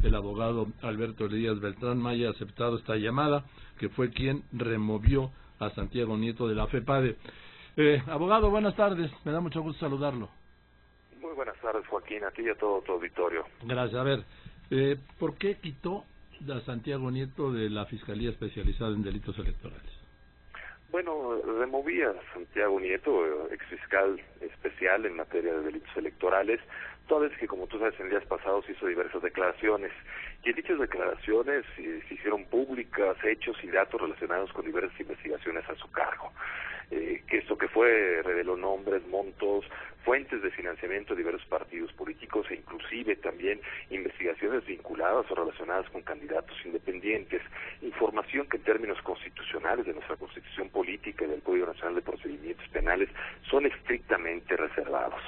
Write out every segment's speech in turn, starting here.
el abogado Alberto Elías Beltrán me haya aceptado esta llamada, que fue quien removió a Santiago Nieto de la FEPADE. Abogado, buenas tardes, me da mucho gusto saludarlo. Muy buenas tardes, Joaquín, a ti y a todo tu auditorio. Gracias. A ver, ¿por qué quitó a Santiago Nieto de la Fiscalía Especializada en Delitos Electorales? Bueno, removí a Santiago Nieto, exfiscal especial en materia de delitos electorales, toda vez que, como tú sabes, en días pasados hizo diversas declaraciones. Y en dichas declaraciones se hicieron públicas hechos y datos relacionados con diversas investigaciones a su cargo. Que esto que fue reveló nombres, montos, fuentes de financiamiento de diversos partidos políticos e inclusive también investigaciones vinculadas o relacionadas con candidatos independientes, información que en términos constitucionales de nuestra Constitución Política y del Código Nacional de Procedimientos Penales son estrictamente reservados.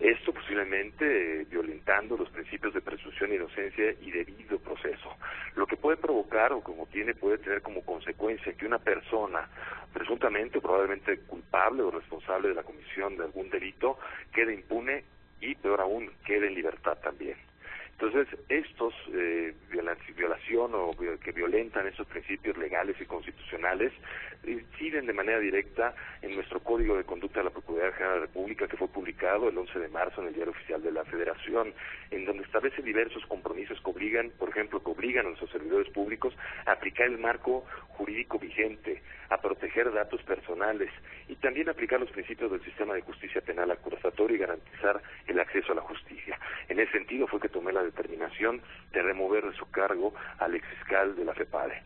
Esto posiblemente violentando los principios de presunción de inocencia y debido proceso, lo que puede provocar o puede tener como consecuencia que una persona presuntamente o probablemente culpable o responsable de la comisión de algún delito quede impune y, peor aún, quede en libertad también. Entonces, estos violación o que violentan esos principios legales y constitucionales inciden de manera directa en nuestro Código de Conducta de la Procuraduría General de la República, que fue publicado el 11 de marzo en el Diario Oficial de la Federación, en donde establece diversos compromisos que obligan, por ejemplo, a nuestros servidores públicos a aplicar el marco jurídico vigente, a proteger datos personales y también aplicar los principios del sistema de justicia penal acusatorio y garantizar el acceso a la justicia. En ese sentido fue que tomé la determinación de remover de su cargo al exfiscal de la FEPADE.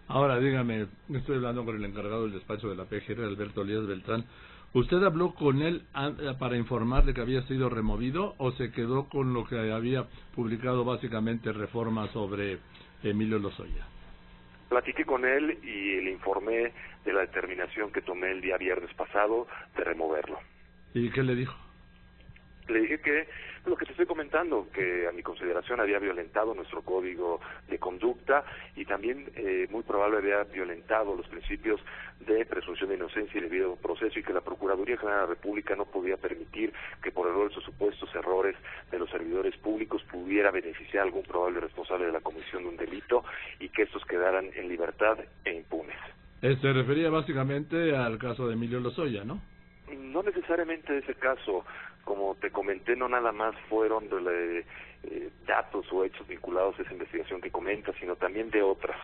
Ahora, dígame, estoy hablando con el encargado del despacho de la PGR, Alberto Elías Beltrán. ¿Usted habló con él para informarle que había sido removido o se quedó con lo que había publicado básicamente Reforma sobre Emilio Lozoya? Platiqué con él y le informé de la determinación que tomé el día viernes pasado de removerlo. ¿Y qué le dijo? Le dije que lo que te estoy comentando, que a mi consideración había violentado nuestro código de conducta y también muy probable había violentado los principios de presunción de inocencia y debido proceso y que la Procuraduría General de la República no podía permitir que por errores o supuestos errores de los servidores públicos pudiera beneficiar a algún probable responsable de la comisión de un delito y que estos quedaran en libertad e impunes. Se refería básicamente al caso de Emilio Lozoya, ¿no? No necesariamente ese caso. Como te comenté, no nada más fueron datos o hechos vinculados a esa investigación que comentas, sino también de otras.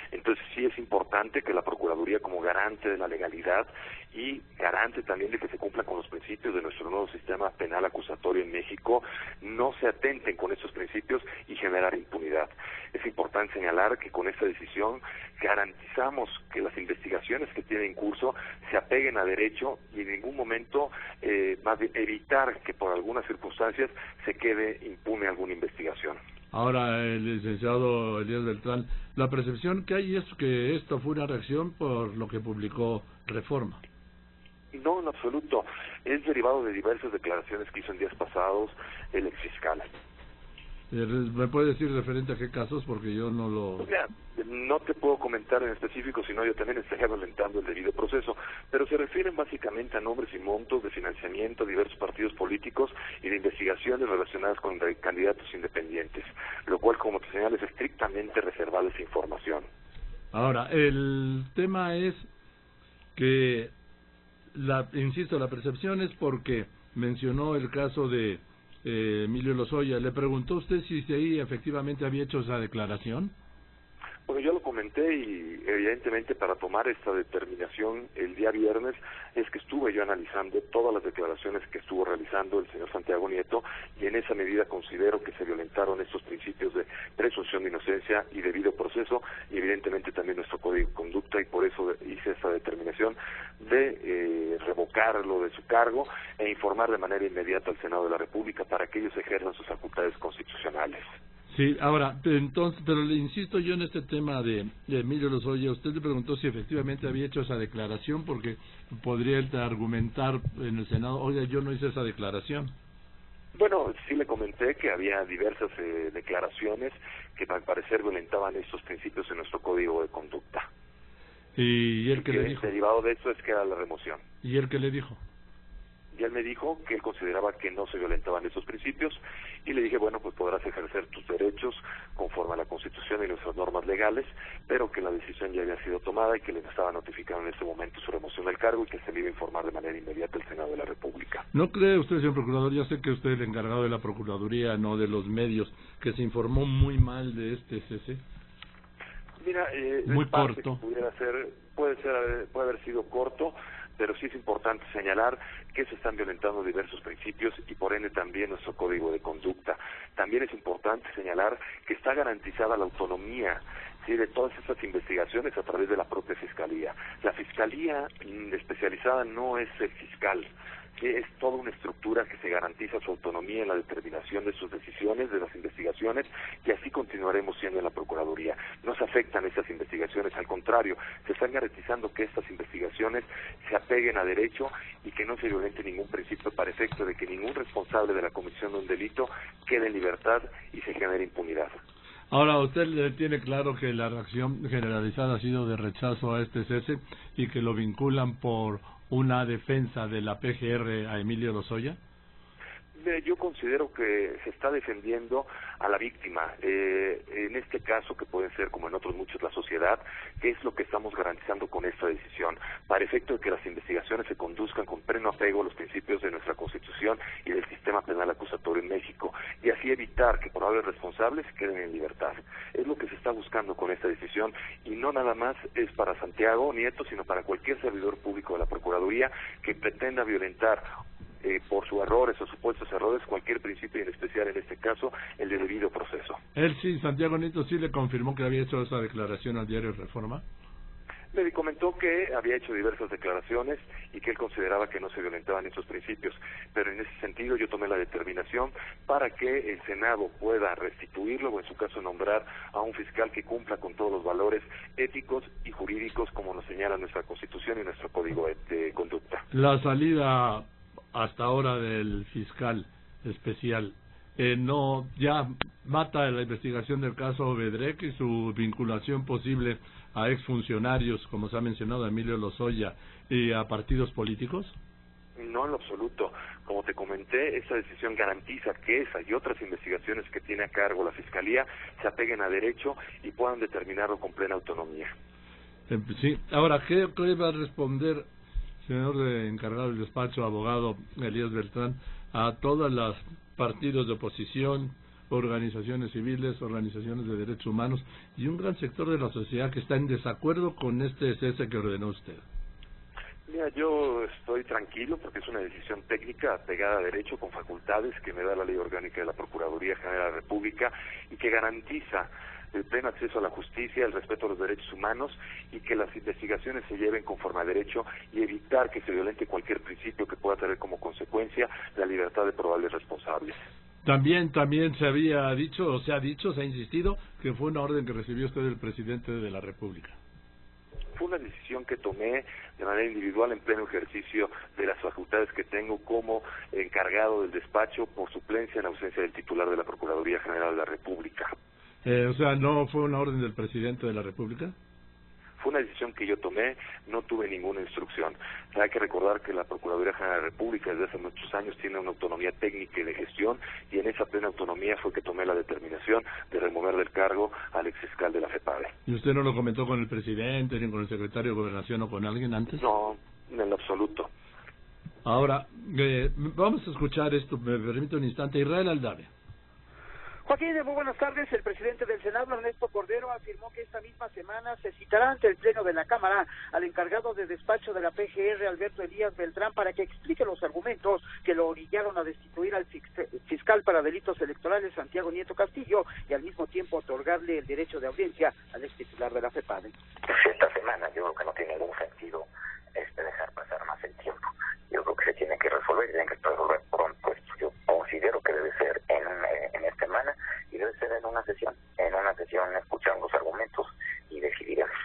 Entonces sí es importante que la Procuraduría, como garante de la legalidad y garante también de que se cumpla con los principios de nuestro nuevo sistema penal acusatorio en México, no se atenten con estos principios y generar impunidad. Es importante señalar que con esta decisión garantizamos que las investigaciones que tienen curso se apeguen a derecho y en ningún momento más bien evitar que por algunas circunstancias se quede impune alguna investigación. Ahora, el licenciado Elías Beltrán, la percepción que hay es que esto fue una reacción por lo que publicó Reforma. No, en absoluto. Es derivado de diversas declaraciones que hizo en días pasados el exfiscal. ¿Me puede decir referente a qué casos? Porque yo no lo... Mira, no te puedo comentar en específico, sino yo también estaría violentando el debido proceso, pero se refieren básicamente a nombres y montos de financiamiento de diversos partidos políticos y de investigaciones relacionadas con candidatos independientes, lo cual, como te señalo, es estrictamente reservada esa información. Ahora, el tema es que, insisto, la percepción es porque mencionó el caso de Emilio Lozoya. ¿Le preguntó usted si ahí efectivamente había hecho esa declaración? Bueno, yo lo comenté y evidentemente para tomar esta determinación el día viernes es que estuve yo analizando todas las declaraciones que estuvo realizando el señor Santiago Nieto y en esa medida considero que se violentaron estos principios de presunción de inocencia y debido proceso y evidentemente también nuestro código de conducta y por eso hice esta determinación de revocarlo de su cargo e informar de manera inmediata al Senado de la República para que ellos ejerzan sus facultades constitucionales. Sí, ahora, entonces, pero le insisto yo en este tema de Emilio Lozoya. Usted le preguntó si efectivamente había hecho esa declaración, porque podría argumentar en el Senado, oiga, yo no hice esa declaración. Bueno, sí le comenté que había diversas declaraciones que al parecer violentaban estos principios en nuestro código de conducta. ¿Y él qué le dijo? El derivado de eso es que era la remoción. ¿Y él qué le dijo? Y él me dijo que él consideraba que no se violentaban esos principios, y le dije, bueno, pues podrás ejercer tus derechos conforme a la Constitución y nuestras normas legales, pero que la decisión ya había sido tomada y que le estaba notificando en este momento su remoción del cargo y que se le iba a informar de manera inmediata al Senado de la República. ¿No cree usted, señor procurador, ya sé que usted es el encargado de la Procuraduría, no de los medios, que se informó muy mal de este cese? Mira, muy corto. Puede haber sido corto, pero sí es importante señalar que se están violentando diversos principios y por ende también nuestro código de conducta. También es importante señalar que está garantizada la autonomía, ¿sí?, de todas estas investigaciones a través de la propia Fiscalía. La Fiscalía especializada no es el fiscal, que es toda una estructura que se garantiza su autonomía en la determinación de sus decisiones, de las investigaciones, y así continuaremos siendo en la Procuraduría. No se afectan estas investigaciones, al contrario, se están garantizando que estas investigaciones se apeguen a derecho y que no se violente ningún principio para efecto de que ningún responsable de la comisión de un delito quede en libertad y se genere impunidad. Ahora, usted tiene claro que la reacción generalizada ha sido de rechazo a este cese y que lo vinculan por una defensa de la PGR a Emilio Lozoya. Yo considero que se está defendiendo a la víctima, en este caso, que puede ser como en otros muchos la sociedad, que es lo que estamos garantizando con esta decisión, para efecto de que las investigaciones se conduzcan con pleno apego a los principios de nuestra Constitución y del sistema penal acusatorio en México, y así evitar que probables responsables queden en libertad. Es lo que se está buscando con esta decisión, y no nada más es para Santiago Nieto, sino para cualquier servidor público de la Procuraduría que pretenda violentar por sus errores o supuestos errores cualquier principio, y en especial en este caso el de debido proceso. Él sí, Santiago Nieto sí le confirmó que había hecho esa declaración al diario Reforma. Me comentó que había hecho diversas declaraciones y que él consideraba que no se violentaban esos principios, pero en ese sentido yo tomé la determinación para que el Senado pueda restituirlo o en su caso nombrar a un fiscal que cumpla con todos los valores éticos y jurídicos como nos señala nuestra Constitución y nuestro Código de Conducta. La salida hasta ahora del fiscal especial no ya mata la investigación del caso Bedrek y su vinculación posible a exfuncionarios, como se ha mencionado, a Emilio Lozoya, y a partidos políticos. No, en lo absoluto. Como te comenté, esta decisión garantiza que esa y otras investigaciones que tiene a cargo la Fiscalía se apeguen a derecho y puedan determinarlo con plena autonomía. Sí. Ahora, ¿qué va a responder, señor encargado del despacho, abogado Elías Beltrán, a todos los partidos de oposición, organizaciones civiles, organizaciones de derechos humanos y un gran sector de la sociedad que está en desacuerdo con este cese que ordenó usted? Mira, yo estoy tranquilo porque es una decisión técnica apegada a derecho con facultades que me da la Ley Orgánica de la Procuraduría General de la República y que garantiza el pleno acceso a la justicia, el respeto a los derechos humanos y que las investigaciones se lleven conforme a derecho y evitar que se violente cualquier principio que pueda tener como consecuencia la libertad de probables responsables. También se había dicho, se ha insistido que fue una orden que recibió usted del presidente de la República. Fue una decisión que tomé de manera individual en pleno ejercicio de las facultades que tengo como encargado del despacho por suplencia en ausencia del titular de la Procuraduría General de la República. O sea, ¿no fue una orden del presidente de la República? Fue una decisión que yo tomé, no tuve ninguna instrucción. Hay que recordar que la Procuraduría General de la República desde hace muchos años tiene una autonomía técnica y de gestión, y en esa plena autonomía fue que tomé la determinación de remover del cargo al exfiscal de la FEPADE. ¿Y usted no lo comentó con el presidente, ni con el secretario de Gobernación o con alguien antes? No, en lo absoluto. Ahora, vamos a escuchar esto, me permite un instante. Israel Aldave. Joaquín, muy buenas tardes. El presidente del Senado, Ernesto Cordero, afirmó que esta misma semana se citará ante el Pleno de la Cámara al encargado de despacho de la PGR, Alberto Elías Beltrán, para que explique los argumentos que lo orillaron a destituir al fiscal para delitos electorales, Santiago Nieto Castillo, y al mismo tiempo otorgarle el derecho de audiencia al ex titular de la FEPADE. Esta semana yo creo que no tiene ningún sentido dejar pasar más el tiempo. Yo creo que se tiene que resolver, tiene que resolver pronto. Yo considero que debe ser en esta semana y debe ser en una sesión escuchar los argumentos y decidiremos.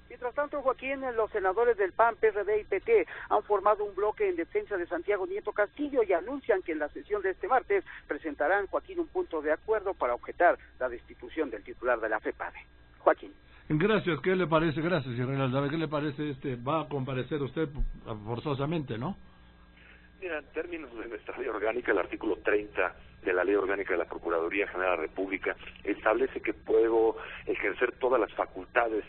Mientras tanto, Joaquín, los senadores del PAN, PRD y PT han formado un bloque en defensa de Santiago Nieto Castillo y anuncian que en la sesión de este martes presentarán, Joaquín, un punto de acuerdo para objetar la destitución del titular de la FEPADE. Joaquín. Gracias, ¿qué le parece? Gracias, Israel Aldave. ¿Qué le parece va a comparecer usted forzosamente, no? Mira, en términos de nuestra ley orgánica, el artículo 30 de la Ley Orgánica de la Procuraduría General de la República establece que puedo ejercer todas las facultades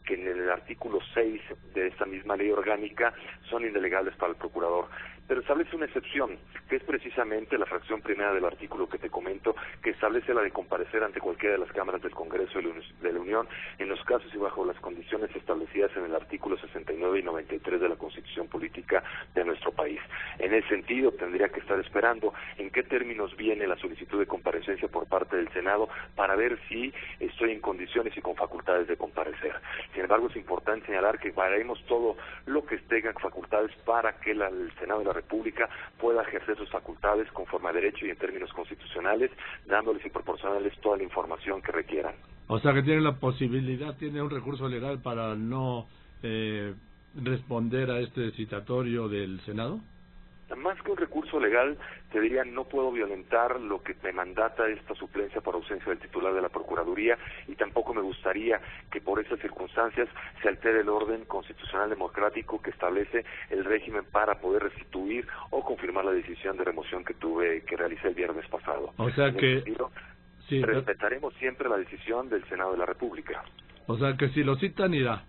que en el artículo 6 de esta misma ley orgánica son indelegables para el procurador. Pero establece una excepción, que es precisamente la fracción primera del artículo que te comento, que establece la de comparecer ante cualquiera de las cámaras del Congreso de la Unión en los casos y bajo las condiciones establecidas en el artículo 69 y 93 de la Constitución Política de nuestro país. En ese sentido, tendría que estar esperando en qué términos viene la solicitud de comparecencia por parte del Senado para ver si estoy en condiciones y con facultades de comparecer. Sin embargo, es importante señalar que haremos todo lo que tenga facultades para que el Senado de la República pueda ejercer sus facultades conforme a derecho y en términos constitucionales, dándoles y proporcionándoles toda la información que requieran. O sea que tiene la posibilidad, tiene un recurso legal para no responder a este citatorio del Senado. Más que un recurso legal, te diría, no puedo violentar lo que me mandata esta suplencia por ausencia del titular de la Procuraduría y tampoco me gustaría que por esas circunstancias se altere el orden constitucional democrático que establece el régimen para poder restituir o confirmar la decisión de remoción que realicé el viernes pasado. O sea que sí, respetaremos siempre la decisión del Senado de la República. O sea que si lo citan irá.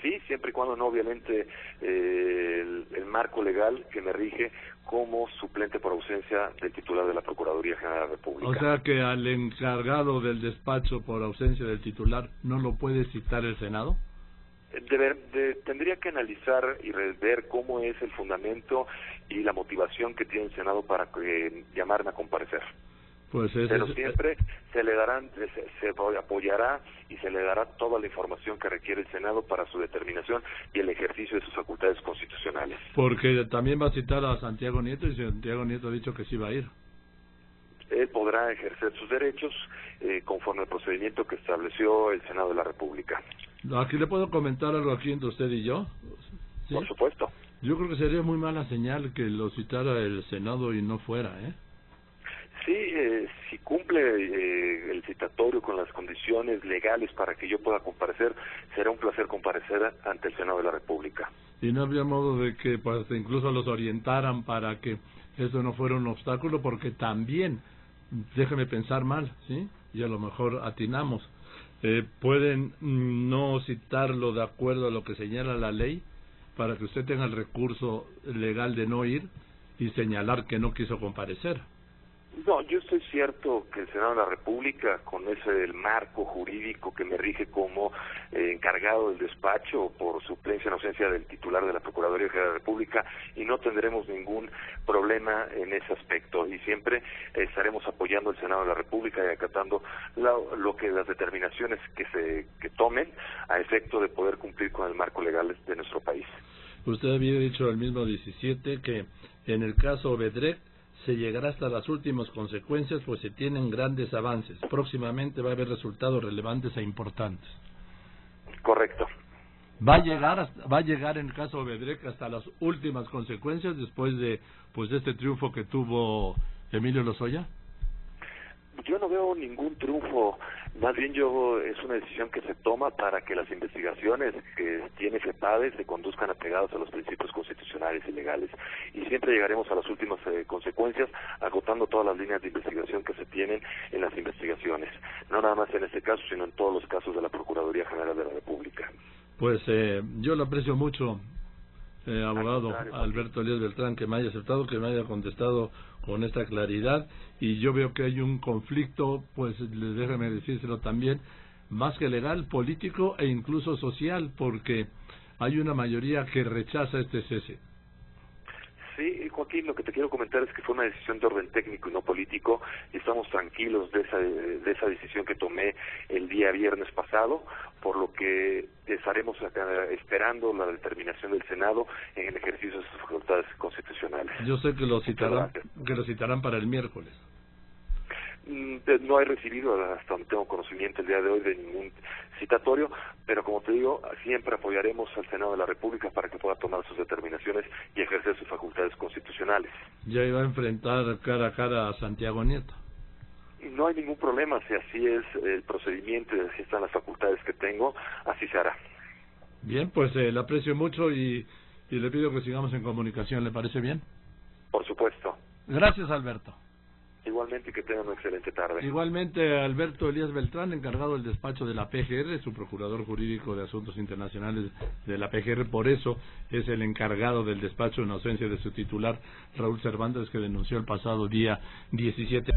Sí, siempre y cuando no violente el marco legal que me rige como suplente por ausencia del titular de la Procuraduría General de la República. O sea que al encargado del despacho por ausencia del titular no lo puede citar el Senado. Tendría que analizar y ver cómo es el fundamento y la motivación que tiene el Senado para llamarme a comparecer. Pues pero siempre se le darán, se apoyará y se le dará toda la información que requiere el Senado para su determinación y el ejercicio de sus facultades constitucionales. Porque también va a citar a Santiago Nieto y Santiago Nieto ha dicho que sí va a ir. Él podrá ejercer sus derechos conforme al procedimiento que estableció el Senado de la República. Aquí le puedo comentar algo aquí entre usted y yo. ¿Sí? Por supuesto. Yo creo que sería muy mala señal que lo citara el Senado y no fuera, ¿eh? Sí, si cumple el citatorio con las condiciones legales para que yo pueda comparecer, será un placer comparecer ante el Senado de la República. Y no habría modo de que pues, incluso los orientaran para que eso no fuera un obstáculo, porque también, déjeme pensar mal, ¿sí? Y a lo mejor atinamos. Pueden no citarlo de acuerdo a lo que señala la ley para que usted tenga el recurso legal de no ir y señalar que no quiso comparecer. No, yo estoy cierto que el Senado de la República, con el marco jurídico que me rige como encargado del despacho por suplencia en ausencia del titular de la Procuraduría General de la República, y no tendremos ningún problema en ese aspecto, y siempre estaremos apoyando al Senado de la República y acatando las determinaciones que tomen a efecto de poder cumplir con el marco legal de nuestro país. Usted había dicho el mismo 17 que en el caso Obedrek se llegará hasta las últimas consecuencias, pues se tienen grandes avances. Próximamente va a haber resultados relevantes e importantes. Correcto. ¿Va a llegar en el caso Obedrek hasta las últimas consecuencias después de este triunfo que tuvo Emilio Lozoya? Yo no veo ningún triunfo, más bien es una decisión que se toma para que las investigaciones que tiene FEPADE se conduzcan apegadas a los principios constitucionales y legales. Y siempre llegaremos a las últimas consecuencias, agotando todas las líneas de investigación que se tienen en las investigaciones. No nada más en este caso, sino en todos los casos de la Procuraduría General de la República. Pues yo lo aprecio mucho, abogado Alberto Elías Beltrán, que me haya aceptado, que me haya contestado con esta claridad, y yo veo que hay un conflicto, pues déjeme decírselo también, más que legal, político e incluso social, porque hay una mayoría que rechaza este cese. Sí, Joaquín, lo que te quiero comentar es que fue una decisión de orden técnico y no político, y estamos tranquilos de esa decisión que tomé el día viernes pasado, por lo que estaremos esperando la determinación del Senado en el ejercicio de sus facultades constitucionales. Yo sé que lo citarán para el miércoles. No he recibido, hasta donde tengo conocimiento el día de hoy, de ningún citatorio, pero como te digo, siempre apoyaremos al Senado de la República para que pueda tomar sus determinaciones y ejercer sus facultades constitucionales. Ya iba a enfrentar cara a cara a Santiago Nieto. No hay ningún problema, si así es el procedimiento y así están las facultades que tengo, así se hará. Bien, pues le aprecio mucho y y le pido que sigamos en comunicación. ¿Le parece bien? Por supuesto. Gracias, Alberto. Igualmente, que tengan una excelente tarde. Igualmente, Alberto Elías Beltrán, encargado del despacho de la PGR, su procurador jurídico de asuntos internacionales de la PGR, por eso es el encargado del despacho en ausencia de su titular, Raúl Cervantes, que denunció el pasado día 17.